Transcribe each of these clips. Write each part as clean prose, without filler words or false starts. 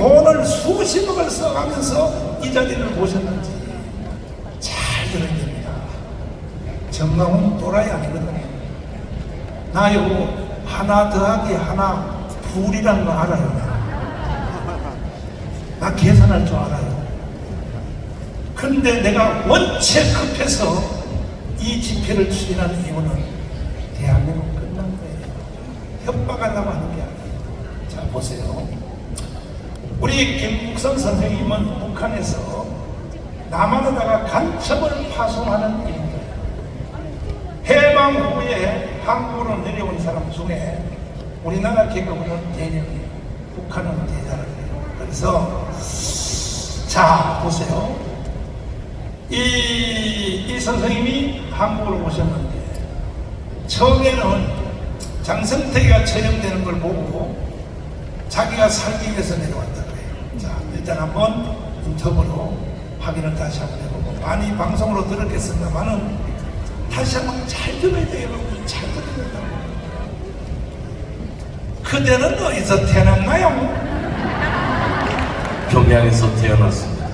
돈을 수십억을 써가면서 이 자리를 모셨는지 잘 들어야 됩니다. 정강훈 또라이 아니거든요. 나 이거 하나 더하기 하나 불이라는 거 알아요. 나 계산할 줄 알아요. 근데 내가 원체 급해서 이 집회를 추진하는 이유는 대한민국 끝난 거예요. 협박하려고 하는 게 아니에요. 자, 보세요. 우리 김국선 선생님은 북한에서 남한에다가 간첩을 파송하는 일입니다. 해방 후에 한국으로 내려온 사람 중에 우리나라 계급으로는 대령이, 북한은 대자라고요. 그래서 자, 보세요. 이 선생님이 한국으로 오셨는데 처음에는 장성택이가 처형되는 걸 보고 자기가 살기 위해서 내려왔다고 해요. 자, 일단 한번 인터뷰로 확인을 다시 한번 해보고, 많이 방송으로 들었겠습니다만은 다시 한번 잘 들어야 돼요. 여러분, 잘 들어야 된다고. 그대는 어디서 태어났나요? 평양에서 태어났습니다.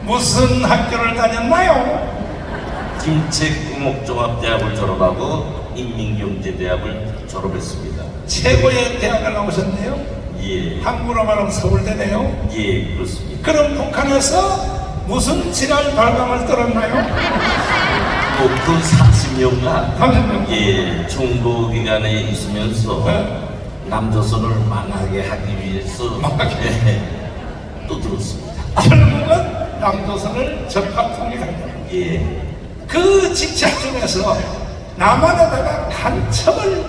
무슨 학교를 다녔나요? 김책구목종합대학을 졸업하고 인민경제대학을 졸업했습니다. 최고의 대학을 나오셨네요. 예. 한국으로 말하면 서울대네요. 예, 그렇습니다. 그럼 북한에서 무슨 질환 발광을 떨었나요? 그 30년간 30년. 예, 정보기관에 있으면서 네. 남조선을 망하게 하기 위해서 망하게. 또 들었습니다. 결국은 남조선을 적합통일하냐. 예. 그 직책 중에서 남한에다가 간첩을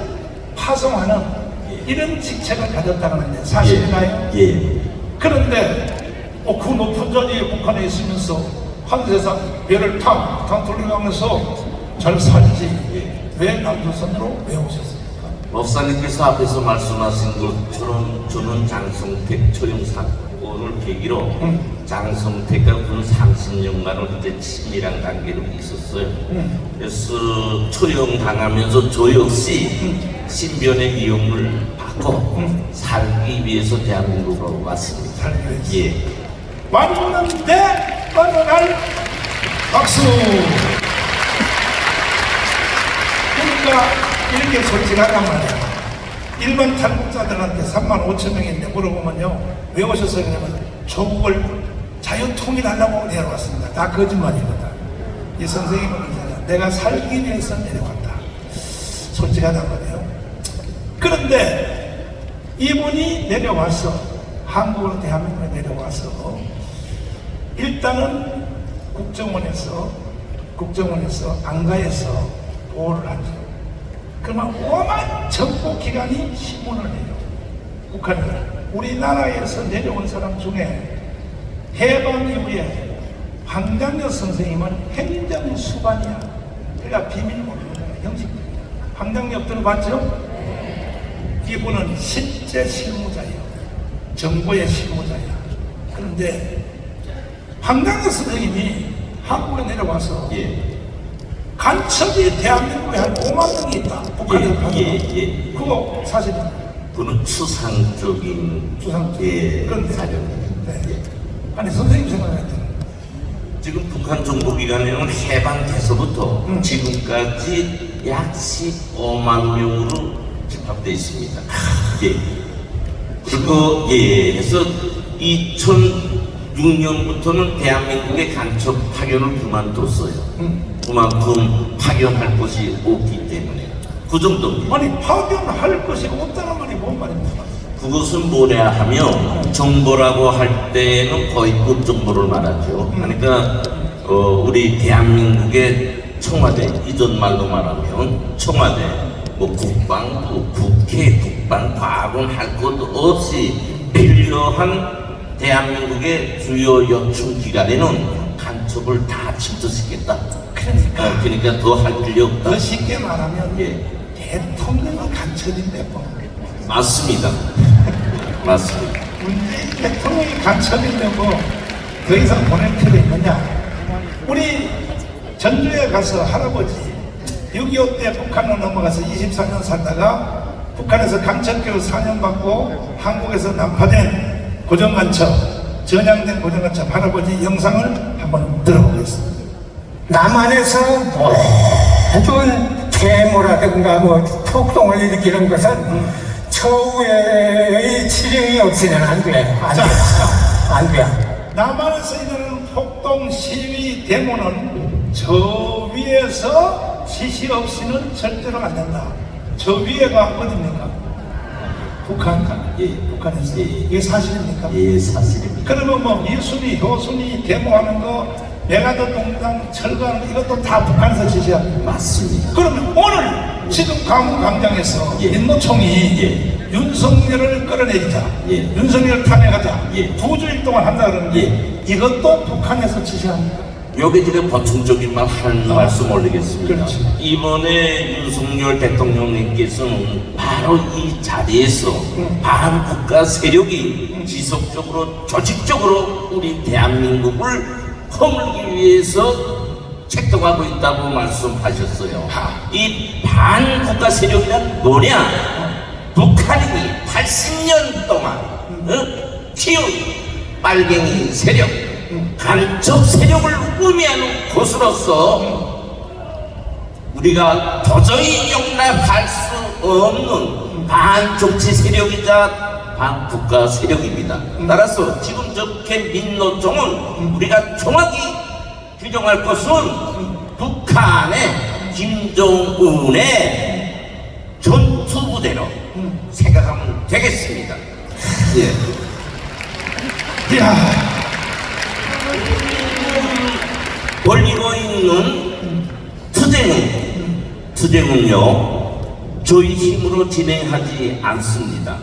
파송하는 이런 직책을 가졌다는데 사실인가요? 예. 그런데 그 높은 자리에 북한에 있으면서 한세상 배를 탕 돌려가면서 잘 살지 왜 남조선으로 왜 오셨습니까? 목사님께서 앞에서 말씀하신 것처럼 저는 장성택 처형 사건을 계기로 장성택과 군 30년간을 이제 친밀한 관계로 있었어요. 그래서 처형당하면서 저 역시 신변의 위험을 받고 살기 위해서 대한민국으로 왔습니다. 살기 위해서. 예. 왔는데 만날 박수. 그러니까 이렇게 솔직하단 말이야. 일반 탈북자들한테 35,000명인데 물어보면요, 왜 오셨어요? 그러면 조국을 자유통일하려고 내려왔습니다. 다 거짓말이거든. 이 선생님은 이잖아, 내가 살기 위해서 내려왔다. 솔직하단 말이에요. 그런데 이분이 내려와서, 한국으로 대한민국에 내려와서 일단은 국정원에서 안가에서 보호를 하죠. 그러면 오만 정보기관이 신문을 해요. 북한에 우리나라에서 내려온 사람 중에 해방 이후에 황장엽 선생님은 행정 수반이야. 그러니까 비밀번호야, 형식입니다. 황장엽 들어봤죠? 이분은 실제 실무자예요. 정보의 실무자야. 그런데 황장엽 선생님이 한국에 내려와서 간첩이 대한민국에 한 5만 명이 있다. 북한에 그거 사실입니다. 그는 추상적인 그런데 사정입니다. 네. 아니 선생님 생각할 때는 지금 북한 정보기관에는 해방돼서부터 지금까지 약 15만 명으로 집합되어 있습니다. 예. 그리고 그래서 2006년부터는 대한민국의 간첩 파견을 그만뒀어요. 그만큼 파견할 것이 없기 때문에 그 정도입니다. 아니 파견할 것이 없다는 말이 뭔 말입니까? 그것은 뭐냐 하면 정보라고 할 때는 거의 끝정보를 말하죠. 그러니까 우리 대한민국의 청와대, 이전 말로 말하면 청와대, 뭐 국방부, 국회, 국방, 과학은 할 것도 없이 필요한 대한민국의 주요 연충 기관에는 간첩을 다 침투시켰다. 그러니까 더 할 필요 없다. 더 쉽게 말하면 대통령이 간첩인데 뭐. 맞습니다. 맞습니다. 문재인 대통령이 간첩인데 뭐 더 이상 보낼 필요 있느냐? 우리 전주에 가서 할아버지 6.25 때 북한으로 넘어가서 24년 살다가 북한에서 간첩교육 4년 받고 한국에서 난파된 고정간첩, 전향된 고정간첩 할아버지 영상을 한번 들어보겠습니다. 남한에서 모든 계모라든가 뭐 폭동을 일으키는 것은 처우의 치령이 없이는 안 돼. 안 돼. 남한에서 일어나는 폭동, 시위, 데모는 저 위에서 지시 없이는 절대로 안 된다. 저 위에가 어딥니까? 북한. 예, 북한에서. 예. 이게 사실입니까? 예, 사실입니다. 그러면 뭐 미순이, 효순이, 데모하는 거, 메가더 동당 철거하는 거 이것도 다 북한에서 지시합니다. 맞습니다. 그러면 오늘 지금 강원광장에서 예. 민노총이 예. 윤석열을 끌어내리자, 예. 윤석열을 탄핵하자, 예. 2주일 동안 한다 그러는데 예. 이것도 북한에서 지시합니다. 여기 지금 보충적인 말 한 말씀 올리겠습니다. 그렇지. 이번에 윤석열 대통령님께서는 바로 이 자리에서 반국가 세력이 지속적으로 조직적으로 우리 대한민국을 허물기 위해서 책동하고 있다고 말씀하셨어요. 이 반국가 세력이란 뭐냐? 북한이 80년 동안 키운 빨갱이 세력, 간첩 세력을 의미하는 곳으로서 우리가 도저히 용납할 수 없는 반정치 세력이자 반국가 세력입니다. 따라서 지금 저렇게 민노총은 우리가 정확히 규정할 것은 북한의 김정은의 전투부대로 생각하면 되겠습니다. 예. 이야, 벌리고 있는 투쟁은요 저희 힘으로 진행하지 않습니다.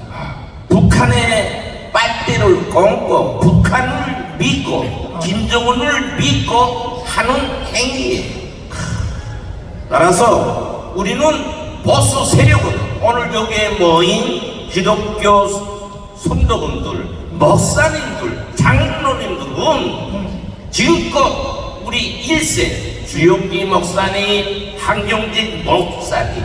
북한의 빨대를 꽂고 북한을 믿고 김정은을 믿고 하는 행위예요. 따라서 우리는 보수 세력은 오늘 여기에 모인 기독교 성도분들, 목사님들, 장로님들은 지금껏 우리 1세 주영기 목사님, 한경직 목사님,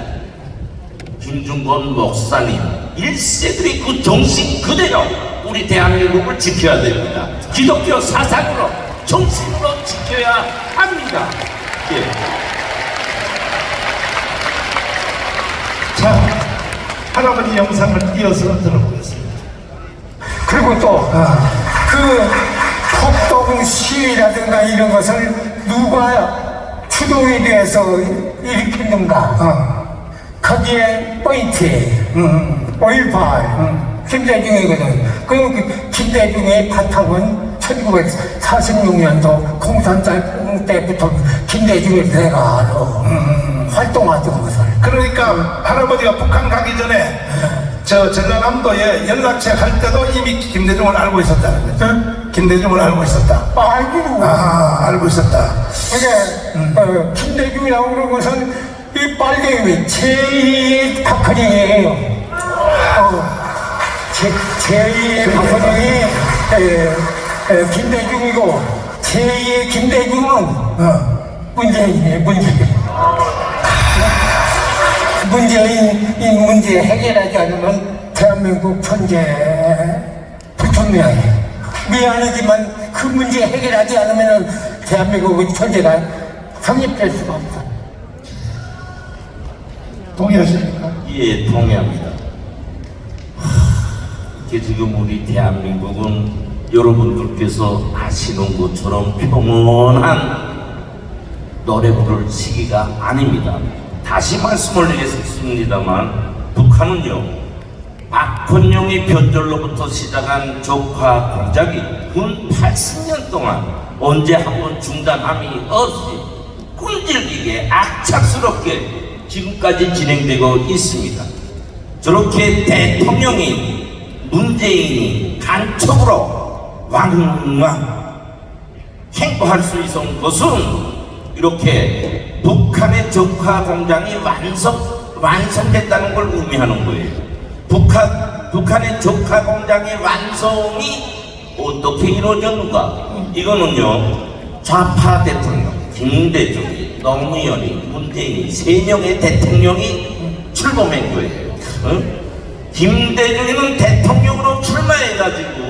김중건 목사님 1세들이 그 정신 그대로 우리 대한민국을 지켜야 됩니다. 기독교 사상으로 정신으로 지켜야 합니다. 예. 자, 할아버지 영상을 이어서 들어보겠습니다. 그리고 또 그 폭동 시위라든가 이런 것을 누가 추동이 돼서 일으켰는가? 거기에 포인트, 5.18, 김대중이거든. 그 김대중의 바탕은 1946년도 공산당 때부터 김대중이 내가 활동하던 것을. 그러니까 할아버지가 북한 가기 전에 저 전라남도에 연락책 할 때도 이미 김대중을 알고 있었다는 거죠. 김대중을 알고 있었다. 알고. 알고 있었다. 그게 김대중이라고 그런 것은 이 빨갱이 제2의 박헌영이에요. 제2의 박헌영이 김대중이고 제2의 김대중은 문재인이에요. 문재인 이 문제 해결하지 않으면 대한민국 천재 불투명해. 미안하지만 그 문제 해결하지 않으면 대한민국의 천재가 성립될 수가 없어. 동의하십니까? 예, 동의합니다. 이게 지금 우리 대한민국은 여러분들께서 아시는 것처럼 평온한 노래 부를 시기가 아닙니다. 다시 말씀올리겠습니다만 북한은요 박헌영의 변절로부터 시작한 적화 공작이 근 80년 동안 언제 한번 중단함이 없이 끈질기게 악착스럽게 지금까지 진행되고 있습니다. 저렇게 대통령이 문재인이 간첩으로 왕왕 행보할 수 있었던 것은 이렇게 북한의 적화 공장이 완성됐다는 걸 의미하는 거예요. 북한의 적화 공장의 완성이 어떻게 이루어졌는가? 이거는요 좌파 대통령 김대중이, 노무현이, 문재인이 3명의 대통령이 출범한 거예요. 김대중이는 대통령으로 출마해가지고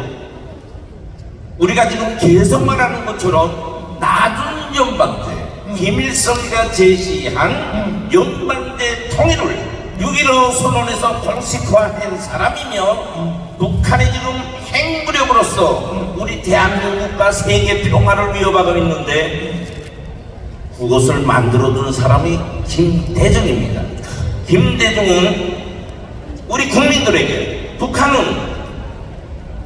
우리가 지금 계속 말하는 것처럼 낮은 연방제, 김일성이가 제시한 연방제 통일을 6.15 선언에서 공식화한 사람이며 북한이 지금 핵무력으로서 우리 대한민국과 세계 평화를 위협하고 있는데 그것을 만들어준 사람이 김대중입니다. 김대중은 우리 국민들에게 북한은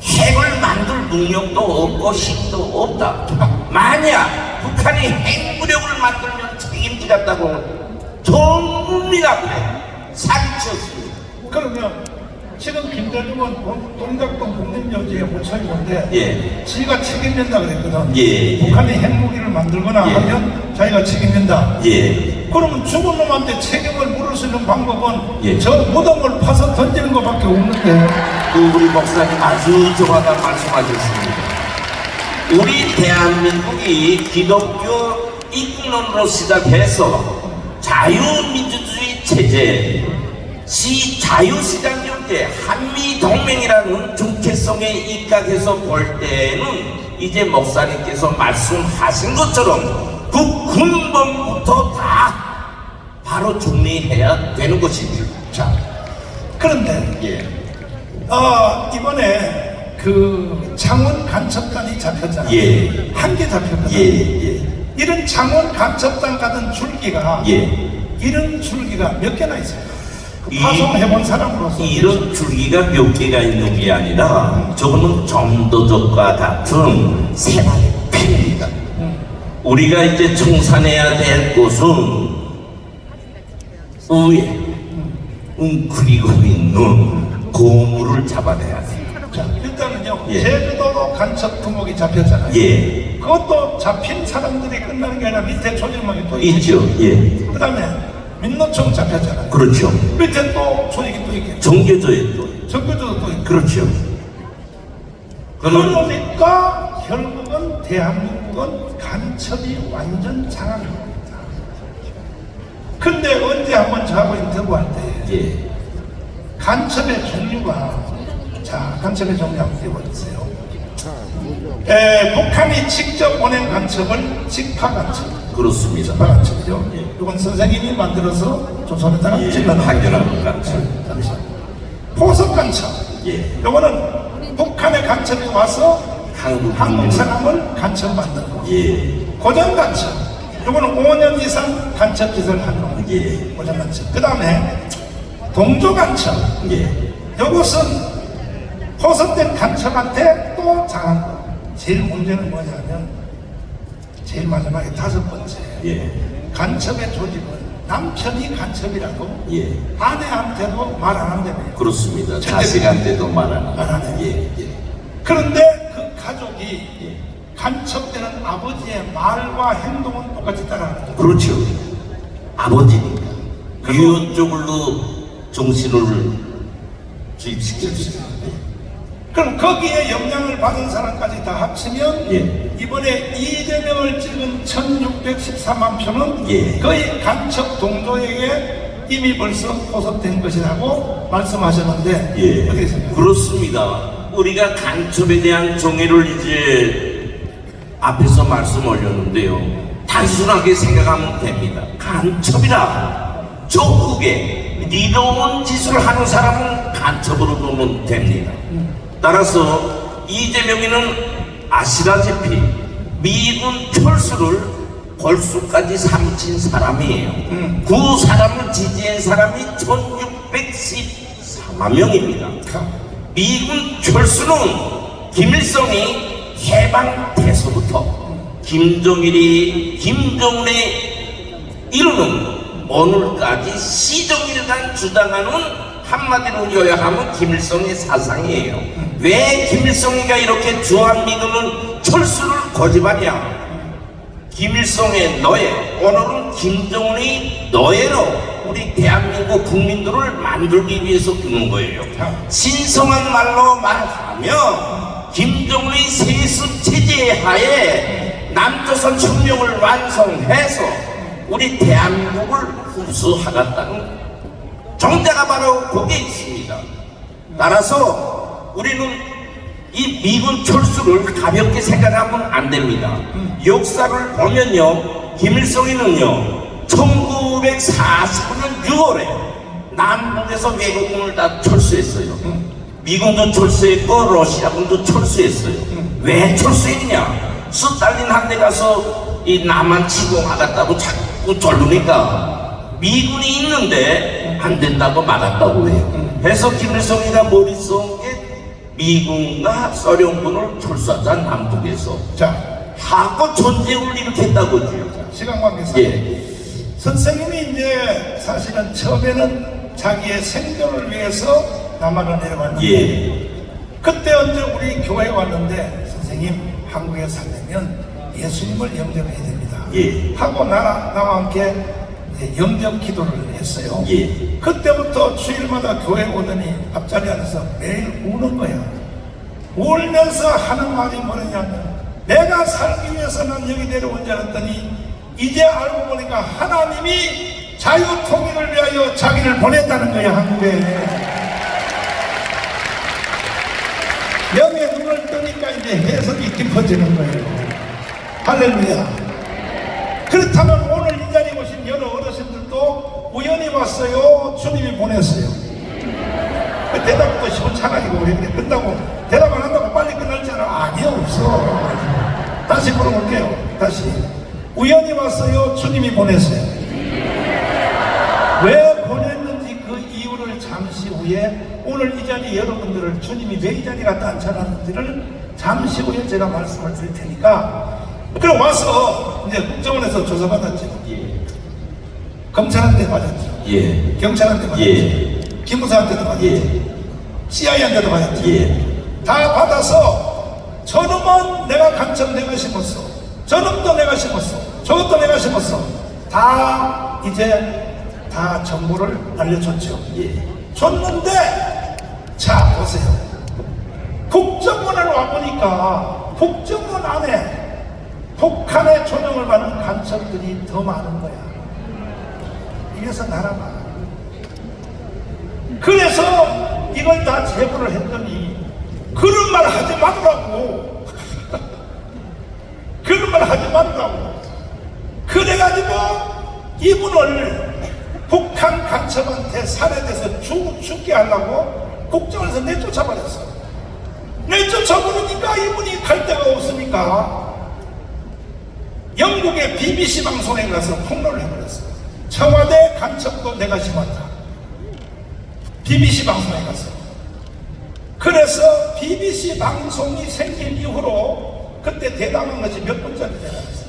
핵을 만들 능력도 없고 힘도 없다. 만약 북한이 핵무력을 만들면 책임지겠다고 전 국민 앞에 사기쳤습니다. 그러면 지금 김대중은 동작동 국립묘지에 묻혀 있는데 예. 지가 책임진다 그랬거든. 예. 북한이 핵무기를 만들거나 예. 하면 자기가 책임진다. 예. 그러면 죽은 놈한테 책임을 물을 수 있는 방법은 예. 저 무덤을 파서 던지는 것밖에 없는데. 우리 목사님 아주 정확한 말씀하셨습니다. 우리 대한민국이 기독교 이권론으로 시작해서 자유민주주의 체제, 자유시장 경제, 한미동맹이라는 정체성에 입각해서 볼 때는 이제 목사님께서 말씀하신 것처럼 그 근본부터 다 바로 정리해야 되는 것입니다. 자, 그런데 예. 이번에 그 창원 간첩단이 잡혔잖아요. 예. 한 개 잡혔거든. 예. 이런 창원 간첩단 같은 줄기가 예. 이런 줄기가 몇 개나 있어요. 파송해본 사람으로서 이런 줄기가 몇 개가 있는 게 아니라 저거는 점도적과 같은 생활의 피입니다. 우리가 이제 청산해야 될 곳은 위에 웅크리고 있는 고물을 잡아내야 돼요. 자, 일단은요. 예. 제주도로 간첩 두목이 잡혔잖아요. 예. 그것도 잡힌 사람들이 끝나는 게 아니라 밑에 조직망이 또 있죠. 예. 그 다음에 민노총 잡혔잖아요. 그렇죠. 밑에 또 조직이 또 있겠죠. 정교조에 또 정교조도 또 있고. 그렇죠. 그러니까 결국은 대한민국은 간첩이 완전 장악한 겁니다. 근데 언제 한번 저하고 인터뷰할 때 예. 간첩의 종류가, 자, 간첩의 종류 한번 띄워주세요. 북한이 직접 보낸 간첩을 직파 간첩. 그렇습니다. 직파 간첩이죠. 예. 이건 선생님이 만들어서 조선에다가 예. 질러넣은 확연한 간첩. 포석 간첩. 예. 요거는 북한의 간첩이 와서 한국 사람을 간첩 만들고. 예. 고정 간첩. 요거는 5년 이상 간첩 짓을 한 놈. 예. 고정 간첩. 그 다음에 동조 간첩. 예. 요것은 포섭된 간첩한테 또 장한 거. 제일 문제는 뭐냐면 제일 마지막에 5번째. 예. 간첩의 조직은 남편이 간첩이라도 예. 아내한테도 말 안 한다며. 그렇습니다. 자식한테도 말 안 하는. 예. 예. 그런데 그 가족이 간첩되는 아버지의 말과 행동은 똑같이 따라하는 거죠. 그렇죠. 아버지니까. 유언적으로 정신을 주입시켰어요. 그럼 거기에 영향을 받은 사람까지 다 합치면 예. 이번에 이재명을 찍은 1614만 표는 예. 거의 간첩 동조에게 이미 벌써 포섭된 것이라고 말씀하셨는데 예. 어떻게 생각하세요? 그렇습니다. 우리가 간첩에 대한 정의를 이제 앞에서 말씀 올렸는데요. 단순하게 생각하면 됩니다. 간첩이라 적국에 니로운 짓을 하는 사람은 간첩으로 보면 됩니다. 따라서 이재명이는 아시다시피 미군 철수를 골수까지 삼킨 사람이에요. 그 사람을 지지한 사람이 1614만 명입니다. 미군 철수는 김일성이 해방돼서부터 김정은이 이루는 오늘까지 시정일간 주장하는 한마디로 요약하면 김일성의 사상이에요. 왜 김일성이가 이렇게 주한미군은 철수를 고집하냐? 김일성의 노예, 오늘은 김정은의 노예로 우리 대한민국 국민들을 만들기 위해서 두는 거예요. 신성한 말로 말하면 김정은의 세습 체제 하에 남조선 혁명을 완성해서 우리 대한민국을 흡수하겠다는 정자가 바로 거기에 있습니다. 따라서 우리는 이 미군 철수를 가볍게 생각하면 안 됩니다. 역사를 보면요, 김일성이는요 1949년 6월에 남북에서 외국군을 다 철수했어요. 미군도 철수했고 러시아군도 철수했어요. 왜 철수했냐? 스탈린 한테 가서 이 남한 치고 막았다고 자꾸 졸르니까 미군이 있는데 안 된다고 막았다고 해요. 그래서 김일성이가 머릿속에 미군과 소련군을 철수하자 남북에서 자, 하고 전쟁을 일으켰다고요. 시간 관계상 예, 선생님이 이제 사실은 처음에는 자기의 생존을 위해서 남한을 내려왔는데 예, 그때 언제 우리 교회에 왔는데 선생님 한국에 살려면 예수님을 영접해야 됩니다. 예. 하고 나와 함께 이제 영접 기도를 했어요. 예. 그때부터 주일마다 교회 오더니 앞자리에 앉아서 매일 우는 거야. 울면서 하는 말이 뭐냐면 내가 살기 위해서 난 여기 내려온 줄 알았더니 이제 알고 보니까 하나님이 자유통일을 위하여 자기를 보냈다는 거야, 한국에. 영의 눈을 뜨니까 이제 해석이 깊어지는 거예요. 할렐루야. 그렇다면 오늘 이 자리에 오신 여러 어르신들도 우연히 왔어요, 주님이 보냈어요? 그 대답도 시원찮아지고 우리 그래 끝나고 대답 안 한다고 빨리 끝날잖아. 아니요, 없어. 다시 물어볼게요. 다시. 우연히 왔어요, 주님이 보냈어요? 왜 보냈는지 그 이유를 잠시 후에 오늘 이 자리 여러분들을 주님이 왜 이 자리 갖다 앉혀놨는지를 잠시 후에 제가 말씀을 드릴 테니까 그럼 와서 이제 국정원에서 조사받았죠. 예, 검찰한테 받았죠. 예, 경찰한테 받았죠. 예, 기무사한테도 받았죠. 예, CIA한테도 받았죠. 예, 다 받아서 저놈은 내가 간첩 내가 심었어, 저놈도 내가 심었어, 저것도 내가 심었어, 다 이제 다 정보를 알려줬죠. 예. 줬는데 자 보세요. 국정원을 와보니까 국정원 안에 북한의 조명을 받는 간첩들이 더 많은 거야. 이래서 나라가. 그래서 이걸 다 제보를 했더니 그런 말 하지 말라고. 그런 말 하지 말라고. 그래가지고 이분을 북한 간첩한테 살해돼서 죽게 하려고 국정원에서 내쫓아버렸어. 내쫓아버리니까 이분이 갈 데가 없으니까 영국의 BBC 방송에 가서 폭로를 해버렸어. 청와대 간첩도 내가 심었다. BBC 방송에 가서. 그래서 BBC 방송이 생긴 이후로 그때 대담한 것이 몇 번짜리 대담했어요.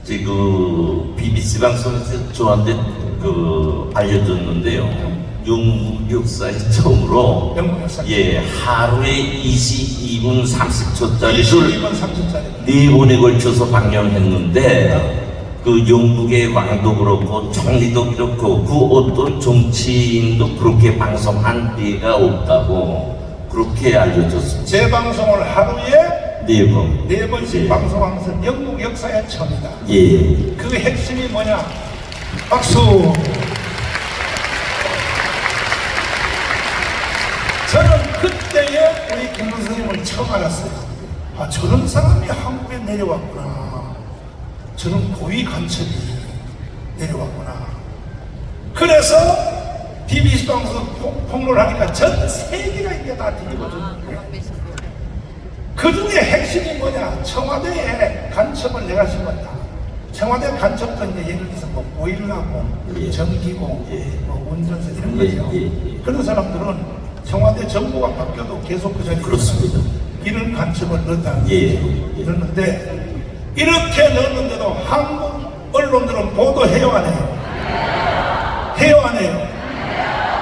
그 BBC 방송에서 저한테 그 알려줬는데요. 영국 역사에 처음으로 영국 역사. 예, 하루에 22분 30초짜리를 22분 30초짜리. 4번에 걸쳐서 방영했는데 그 영국의 왕도 그렇고 총리도 그렇고 그 어떤 정치인도 그렇게 방송한 때가 없다고 그렇게 알려줬습니다. 제 방송을 하루에 4번. 4번씩 예. 방송하면서 영국 역사의 처음이다. 예. 그 핵심이 뭐냐? 박수. 저는 그때에 우리 김 선생님을 처음 알았어요. 아, 저런 사람이 한국에 내려왔구나. 저런 고위 간첩이 내려왔구나. 그래서 BBC 방송 폭로를 하니까 전 세계가 이게 다 뒤집어져. 그 중에 핵심이 뭐냐? 청와대에 간첩을 내가 심었다. 청와대 간첩도 이제 예를 들어서 뭐 보일러공, 예. 전기공, 예. 뭐 운전사 이런 예, 거죠. 예, 예. 그런 사람들은 청와대 정부가 바뀌어도 계속 그 자리에 그렇습니다. 이런 간첩을 넣었다. 예. 넣었는데 이렇게 넣었는데도 한국 언론들은 보도해요 안 해요? 해요 안 해요?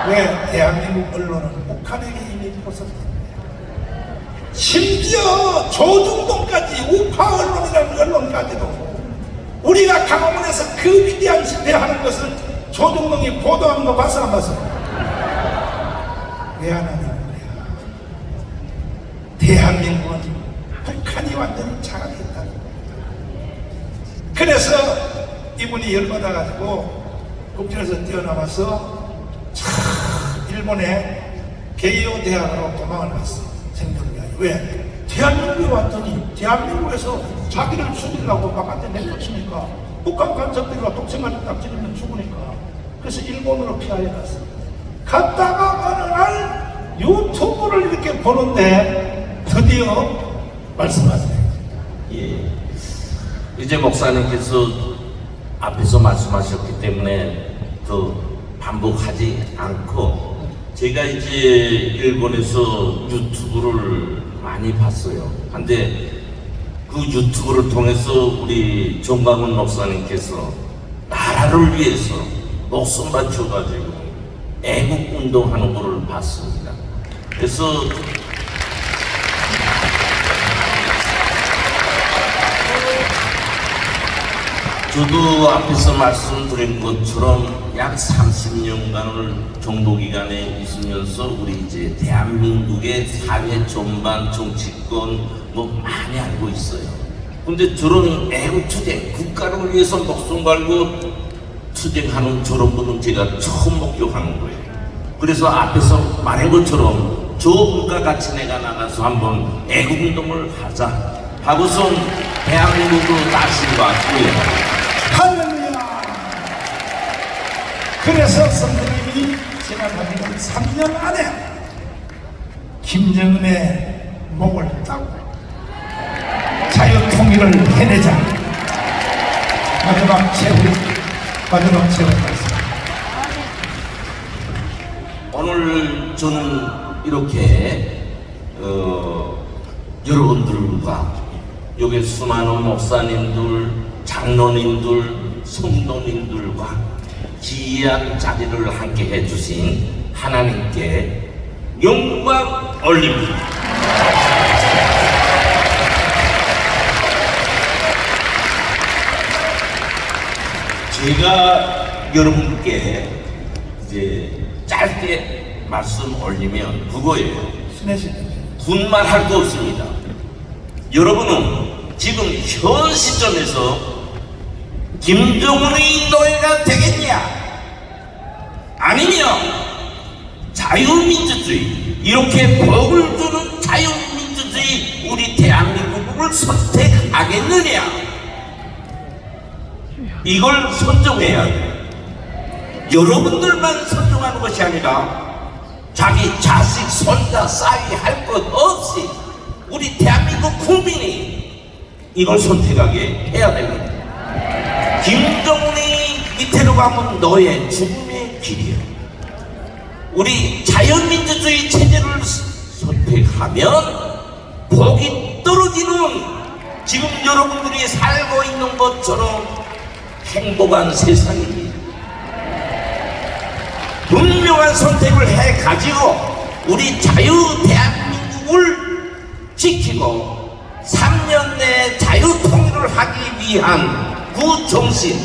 왜? 대한민국 언론은 북한에게 이미 포섭됩니다. 심지어 조중동까지 우파 언론이라는 언론까지도 우리가 강화문에서 그 위대한 집회하는 것을 조중동이 보도하는 거 봤어 안 봤어? 왜 안 하냐는 거야. 대한민국은 북한이 완전히 장악했다는 거야. 그래서 이분이 열받아가지고 국정에서 뛰어나와서 일본의 게이오 대학으로 도망을 갔어. 생존을 위하여. 왜? 대한민국에 왔더니 대한민국에서 자기를 죽이려고 바깥에 내쫓으니까 북한 간첩들과 독생활 딱지르면 죽으니까 그래서 일본으로 피하여 갔어. 갔다가 어느 날 유튜브를 이렇게 보는데 드디어 말씀하세요. 예. 이제 목사님께서 앞에서 말씀하셨기 때문에 더 반복하지 않고 제가 이제 일본에서 유튜브를 많이 봤어요. 근데 그 유튜브를 통해서 우리 정광훈 목사님께서 나라를 위해서 목숨 바쳐가지고 애국 운동하는 것을 봤습니다. 그래서 저도 앞에서 말씀드린 것처럼 약 30년간을 정도 기간에 있으면서 우리 이제 대한민국의 사회 전반 정치권 뭐 많이 알고 있어요. 근데 저런 애국투쟁, 국가를 위해서 목숨 걸고 투쟁하는 저런 분은 제가 처음 목격하는 거예요. 그래서 앞에서 말한 것처럼 저분과 같이 내가 나가서 한번 애국운동을 하자 하고서 대한민국으로 다시 왔고요. 할렐루야. 그래서 선생님이 제가 가지고 3년 안에 김정은의 목을 따고 자유통일을 해내자. 마지막 최후 말씀. 오늘 저는 이렇게 여러분들과 여기 수많은 목사님들, 장로님들, 성도님들과 귀한 자리를 함께 해주신 하나님께 영광 올립니다. 제가 여러분께 이제 짧게 말씀 올리면 그거예요. 군말 할 거 없습니다. 여러분은 지금 현 시점에서 김정은의 노예가 되겠냐? 아니면 자유민주주의, 이렇게 복을 주는 자유민주주의 우리 대한민국을 선택하겠느냐? 이걸 선정해야 돼요. 여러분들만 선정하는 것이 아니라 자기 자식, 손자, 싸이 할 것 없이 우리 대한민국 국민이 이걸 선택하게 해야 됩니다. 김정은이 밑으로 가면 너의 죽음의 길이야. 우리 자유민주주의 체제를 선택하면 복이 떨어지는, 지금 여러분들이 살고 있는 것처럼 행복한 세상입니다. 분명한 선택을 해가지고 우리 자유 대한민국을 지키고 3년 내에 자유통일을 하기 위한 그 정신,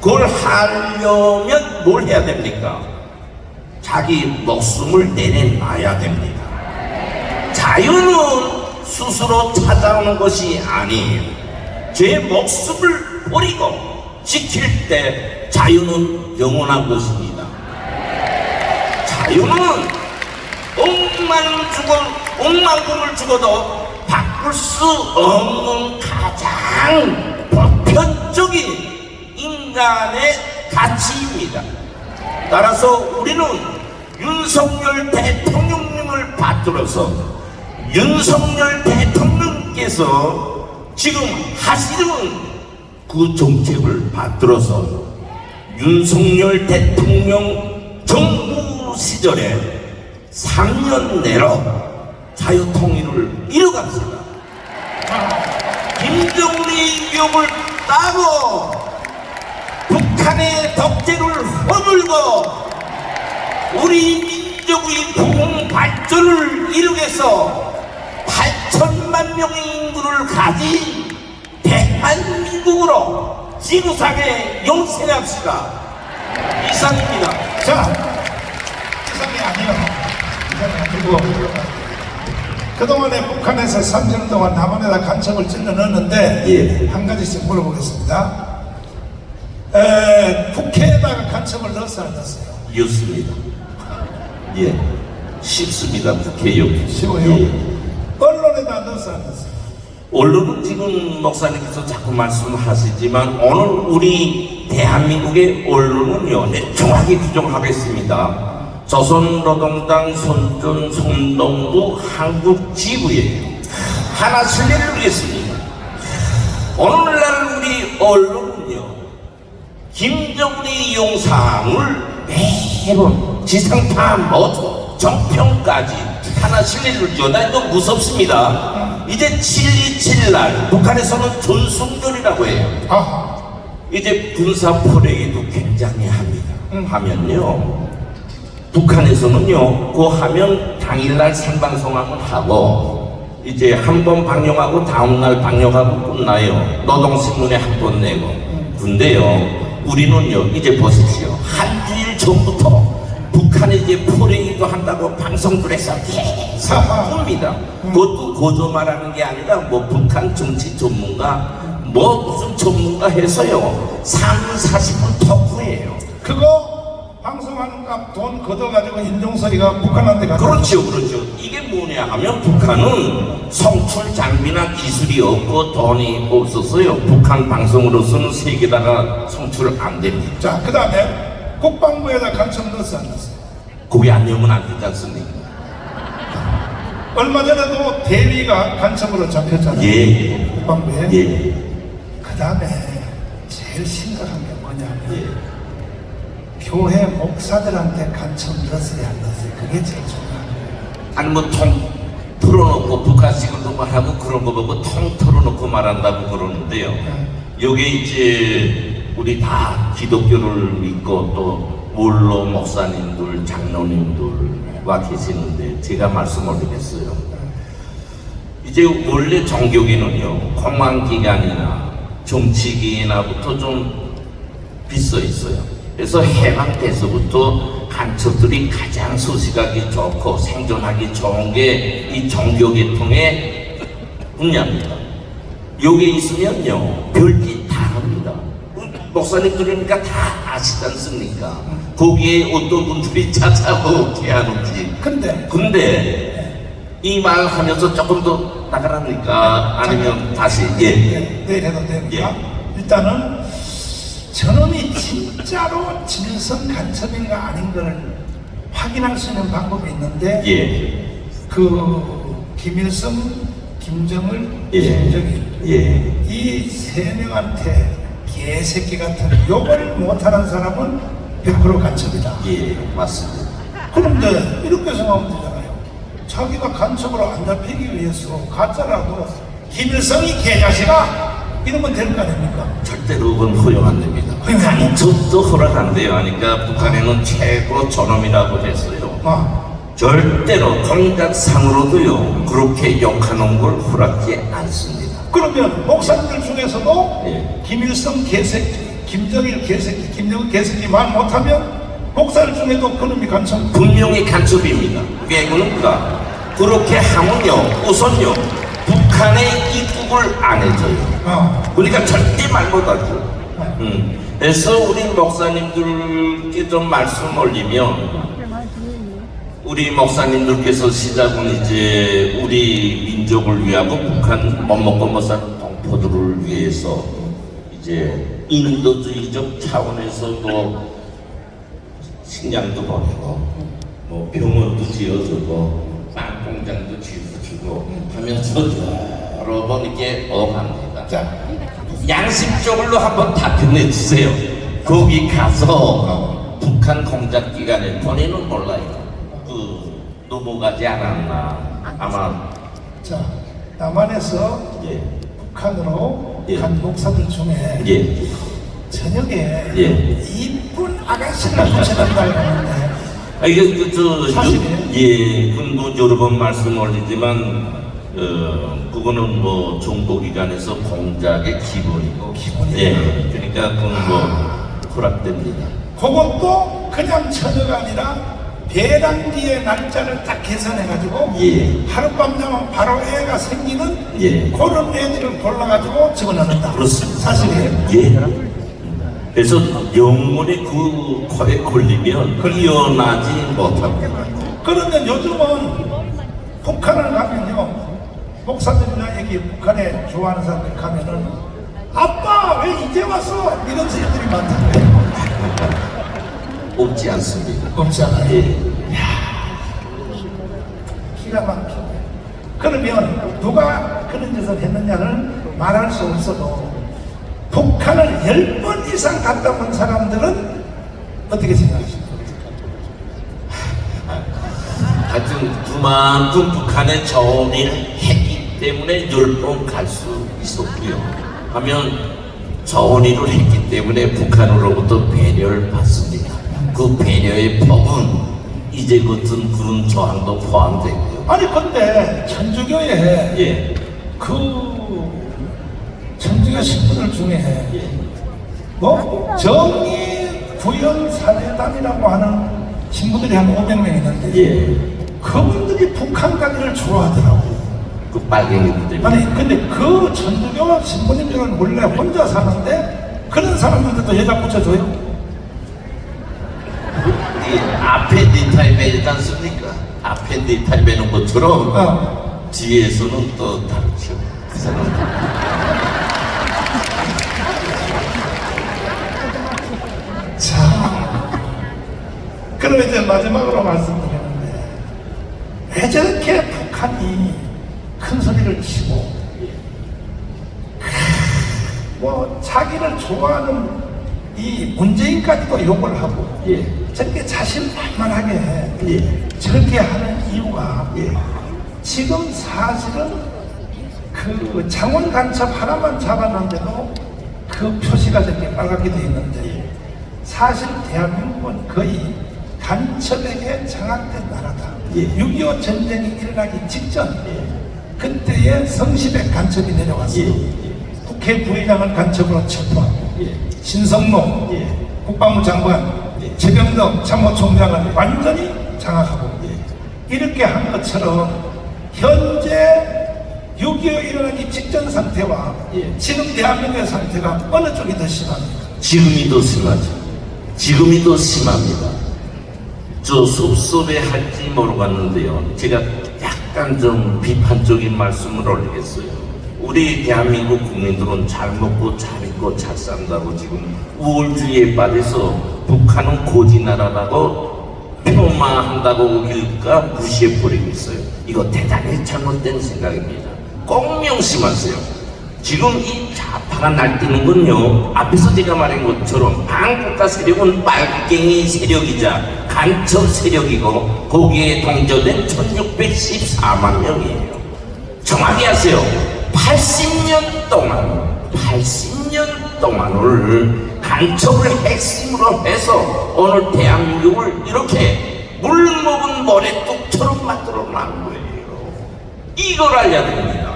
그걸 하려면 뭘 해야 됩니까? 자기 목숨을 내내놔야 됩니다. 자유는 스스로 찾아오는 것이 아니에요. 제 목숨을 버리고 지킬 때 자유는 영원한 것입니다. 자유는 억만금을 죽어도 바꿀 수 없는 가장 보편적인 인간의 가치입니다. 따라서 우리는 윤석열 대통령님을 받들어서 윤석열 대통령께서 지금 하시는 그 정책을 받들어서 윤석열 대통령 정부 시절에 3년 내로 자유통일을 이뤄갑시다. 김정은의 기업을 따고 북한의 독재를 허물고 우리 민족의 부흥 발전을 이루게서 8천만 명의 인구를 가진 대한민국으로 지구상에 용생합시다. 이상입니다. 자, 이상이 아니요. 그리고 그동안에 북한에서 3년 동안 남한에다 간첩을 찔러 넣었는데 예. 한 가지씩 물어보겠습니다. 국회에다가 간첩을 넣었어 안 넣었어요? 였습니다. 예, 쉽습니다. 국회의원. 쉬워요. 예. 언론에다 넣어서 안 넣었어요? 언론은 지금 목사님께서 자꾸 말씀하시지만 오늘 우리 대한민국의 언론은요, 네, 정확히 규정하겠습니다. 조선노동당 손준 송동구 한국지부예요. 하나 실례를 드리겠습니다. 오늘날 우리 언론은요, 김정은의 용상을 매번 지상파 모두 정평까지 하나 실례를 드려. 나 이거 무섭습니다. 이제 7.27날 북한에서는 전승절이라고 해요. 아하. 이제 군사 포레이도 굉장히 합니다. 하면요, 북한에서는요, 그 하면 당일날 생방송하면 하고 이제 한 번 방영하고 다음날 방영하고 끝나요. 노동신문에 한 번 내고. 근데요, 우리는요, 이제 보십시오. 한 주일 전부터 북한이 이제 포레이도 한다고 방송들에서 계속 봅니다. 그것도 거저 말하는 게 아니라 뭐 북한 정치 전문가 뭐 무슨 전문가 해서요, 40분 토크예요. 그거 방송하는 값 돈 걷어가지고 인종서리가 북한한테 가서. 그렇죠, 그렇죠. 이게 뭐냐 하면 북한은 성출 장비나 기술이 없고 돈이 없어서요, 북한 방송으로서는 세계다가 성출 안 됩니다. 자, 그 다음에 국방부에다 간첩 넣었어 안 넣었어요? 거기 안 넣으면 안 되지 않습니까? 얼마 전에도 대위가 간첩으로 잡혔잖아요. 예, 국방부에. 예, 그 다음에 제일 심각한 게 뭐냐면 예. 교회 목사들한테 간첩 넣었어요 안 넣었어요? 그게 제일 중요한 거예요. 아니 뭐 통 풀어놓고 북한식으로 말하고 그런 거 보고 통 털어놓고 말한다고 그러는데요. 요게 이제 우리 다 기독교를 믿고 또 원로 목사님들, 장로님들과 계시는데 제가 말씀을 드렸어요. 이제 원래 종교계는요, 공황기관이나 정치기나부터 좀 빗어 있어요. 그래서 해방 때서부터 간첩들이 가장 소식하기 좋고 생존하기 좋은 게 이 종교계통의 분야입니다. 요게 있으면요, 별짓 다 합니다. 목사님들이니까 다 아시지 않습니까? 거기에 어떤 분들이 찾아오게 하는지. 근데 이 말 하면서 조금 더 나가랍니까? 아니면 다시, 예. 내일 해도 됩니까? 일단은 저놈이 진짜로 진성 간첩인가 아닌 걸 확인할 수 있는 방법이 있는데, 예. 그 김일성, 김정을, 예. 김정일, 예. 이 세 명한테 개새끼 같은 욕을 못하는 사람은 100% 간첩이다. 예, 맞습니다. 그런데 이렇게 생각하면 되잖아요. 자기가 간첩으로 안 잡히기 위해서 가짜라도 김일성이 개자식아 이러면 되는 거 아닙니까? 절대로 그건 허용 안 됩니다. 간첩도 허락 안 돼요. 하니까 북한에는 최고 존엄이라고 했어요. 절대로 공작상으로도요, 그렇게 욕하는 걸 허락지 않습니다. 그러면 목사님들 중에서도 예. 김일성 개새끼, 김정일 개새끼, 김정은 개새끼 말 못하면 목사들 중에도 그놈이 간첩. 분명히 간첩입니다. 왜 그런가? 그렇게 하면요, 우선요, 북한의 입국을 안 해줘요. 그러니까 절대 말 못하죠. 그래서 우리 목사님들께 좀 말씀 올리면, 우리 목사님들께서 시작은 이제 우리 민족을 위하고 북한 못 먹고 못 사는 동포들을 위해서 이제 인도주의적 차원에서 뭐 식량도 보내고 뭐 병원도 지어주고 빵 공장도 지어주고 하면서 여러 번 이렇게 어갑니다. 자, 양심적으로 한번 답변해 주세요. 거기 가서 북한 공작 기관에 본인은 몰라요. 넘어가지 않았나 아마. 자, 남한에서 예. 북한으로 예. 간 목사들 중에 예. 저녁에 예. 이쁜 아가씨를 모셔간다 이러는데 아, 이게 사실이에요? 예, 그건 뭐 여러 번 말씀 올리지만 그거는 뭐 정보기관에서 공작의 기본이고. 기본이에요. 예. 그러니까 그건 뭐 허락됩니다. 그것도 그냥 처녀가 아니라 배당기의 날짜를 딱 계산해가지고 예. 하룻밤 자면 바로 애가 생기는 예. 그런 애들을 골라가지고 집어넣는다. 그렇습니다. 사실이에요. 예. 그래서 영문이 그 코에 걸리면 이어나지 못합니다. 그러면 요즘은 북한을 가면요 목사들이나 여기 북한에 좋아하는 사람들 가면은 아빠 왜 이제 왔어? 이런 사람들이 많다고요. 없지 않습니다. 없지 않아요? 예. 기가 막히네. 그러면 누가 그런 짓을 했느냐는 말할 수 없어도 북한을 10번 이상 갔다 온 사람들은 어떻게 생각하십니까? 하여튼 그만큼 북한에 저항을 했기 때문에 10번 갈 수 있었고요. 하면 저항을 했기 때문에 북한으로부터 배려를 받습니다. 그 배려의 법은 이제 같은 그런 저항도 포함되고요. 아니 근데 천주교에 예. 그 천주교 신부들 중에 뭐 정의 구현 사례단이라고 하는 신부들이 한 500명 있는데 예. 그분들이 북한 가기를 좋아하더라고. 그 빨갱이들. 아니 근데 그 천주교 신부님들은 원래 혼자 사는데 그런 사람들도 여자 붙여줘요? 이 앞에 네타입 매지 않습니까? 앞에 네타입 매는 것처럼 뒤에서는 또 다르죠. 그 사람. 자, 그럼 이제 마지막으로 말씀드리는데 왜 저렇게 북한이 큰 소리를 치고 뭐 자기를 좋아하는 이 문재인까지도 욕을 하고 예. 저렇게 자신만만하게 예. 저렇게 하는 이유가 예. 지금 사실은 그 장원 간첩 하나만 잡았는데도 그 표시가 저렇게 빨갛게 돼 있는데 사실 대한민국은 거의 간첩에게 장악된 나라다. 예. 6.25 전쟁이 일어나기 직전 그때의 성시백 간첩이 내려왔어. 예. 국회 부의장을 간첩으로 체포하고 예. 신성록 예. 국방부 장관, 예. 최병덕 참모총장을 완전히 장악하고 예. 이렇게 한 것처럼 현재 6.25 일어나기 직전 상태와 예. 지금 대한민국의 상태가 어느 쪽이 더 심합니까? 지금이 더 심하죠. 지금이 더 심합니다. 저 섭섭해 할지 모르겠는데요. 제가 약간 좀 비판적인 말씀을 올리겠어요. 우리 대한민국 국민들은 잘 먹고 잘 입고 잘 산다고 지금 우월주의에 빠져서 북한은 고지나라라고 폄하한다고 우리가 무시해버리고 있어요. 이거 대단히 잘못된 생각입니다. 꼭 명심하세요. 지금 이 좌파가 날뛰는 건요, 앞에서 제가 말한 것처럼 반국가 세력은 빨갱이 세력이자 간첩 세력이고 거기에 동조된 1614만 명이에요. 정확히 하세요. 80년 동안을 간첩을 핵심으로 해서 오늘 대한민국을 이렇게 물먹은 모래뚝처럼 만들어 놓은 거예요. 이걸 알려야 됩니다.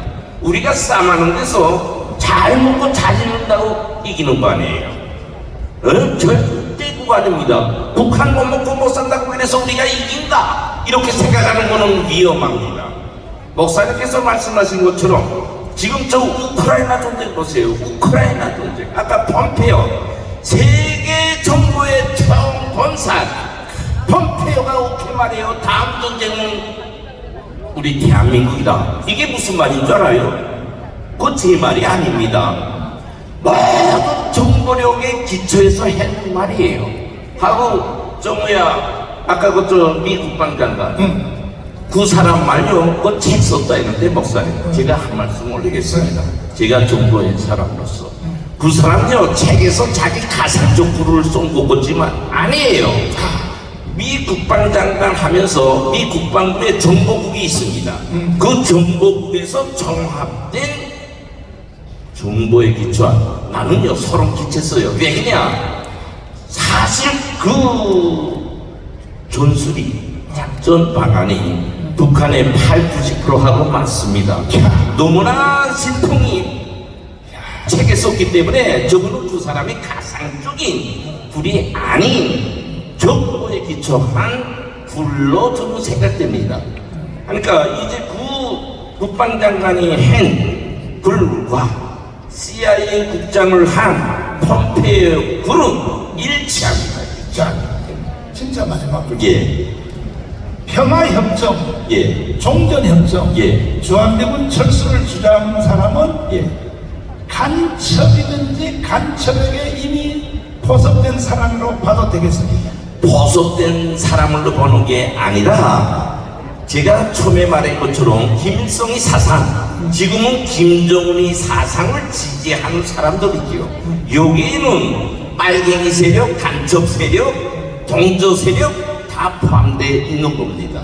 우리가 싸움하는 데서 잘 먹고 잘 입는다고 이기는 거 아니에요. 절대 그거 아닙니다. 북한 못 먹고 못 산다고 그래서 우리가 이긴다 이렇게 생각하는 거는 위험합니다. 목사님께서 말씀하신 것처럼 지금 저 우크라이나 전쟁 보세요. 우크라이나 전쟁. 아까 폼페이오 세계 정부의 처음 본산 폼페이오가 오케이 말해요. 다음 전쟁은 우리 대한민국이다. 이게 무슨 말인 줄 알아요? 그거 제 말이 아닙니다. 모든 정보력의 기초에서 했는 말이에요. 하고 아까 미 국방장관 그 사람 말요, 그 책 썼다 했는데 목사님, 제가 한 말씀 올리겠습니다. 제가 정보인 사람으로서 그 사람요 책에서 자기 가상적구를 쏜 거겠지만 아니에요. 미 국방장관 하면서 미 국방부에 정보국이 있습니다. 그 정보국에서 종합된 정보에 기초한 나는요 소름 끼쳤어요. 왜 그냐? 사실 그 전술이 작전 방안이 북한의 80~90%하고 맞습니다. 너무나 신통이 책에 썼기 때문에 저거는 그 사람이 가상적인 불이 아닌 정보에 기초한 불로 저는 생각됩니다. 그러니까 이제 국방장관이 한 불과 CIA 국장을 한 폼페이오 불은 일치합니다. 자, 진짜 마지막으로 예. 평화협정, 예, 종전협정, 예, 주한미군 철수를 주장하는 사람은 예. 간첩이든지 간첩에게 이미 포섭된 사람으로 봐도 되겠습니다. 보석된 사람으로 보는 게 아니라 제가 처음에 말한 것처럼 김일성이 사상, 지금은 김정은이 사상을 지지하는 사람들이지요. 여기에는 빨갱이 세력, 간첩 세력, 동조 세력 다 포함되어 있는 겁니다.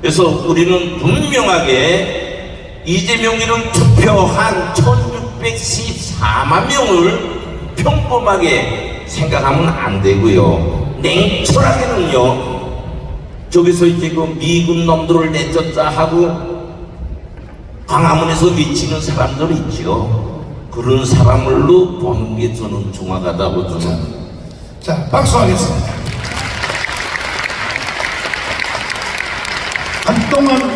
그래서 우리는 분명하게 이재명이를 투표한 1614만 명을 평범하게 생각하면 안 되고요. 냉철하게는요, 저기서 이제 그 미군 놈들을 내쫓자 하고 광화문에서 미치는 사람들 있죠. 그런 사람을로 보는 게 저는 정확하다고 저는. 자, 박수하겠습니다. 한동안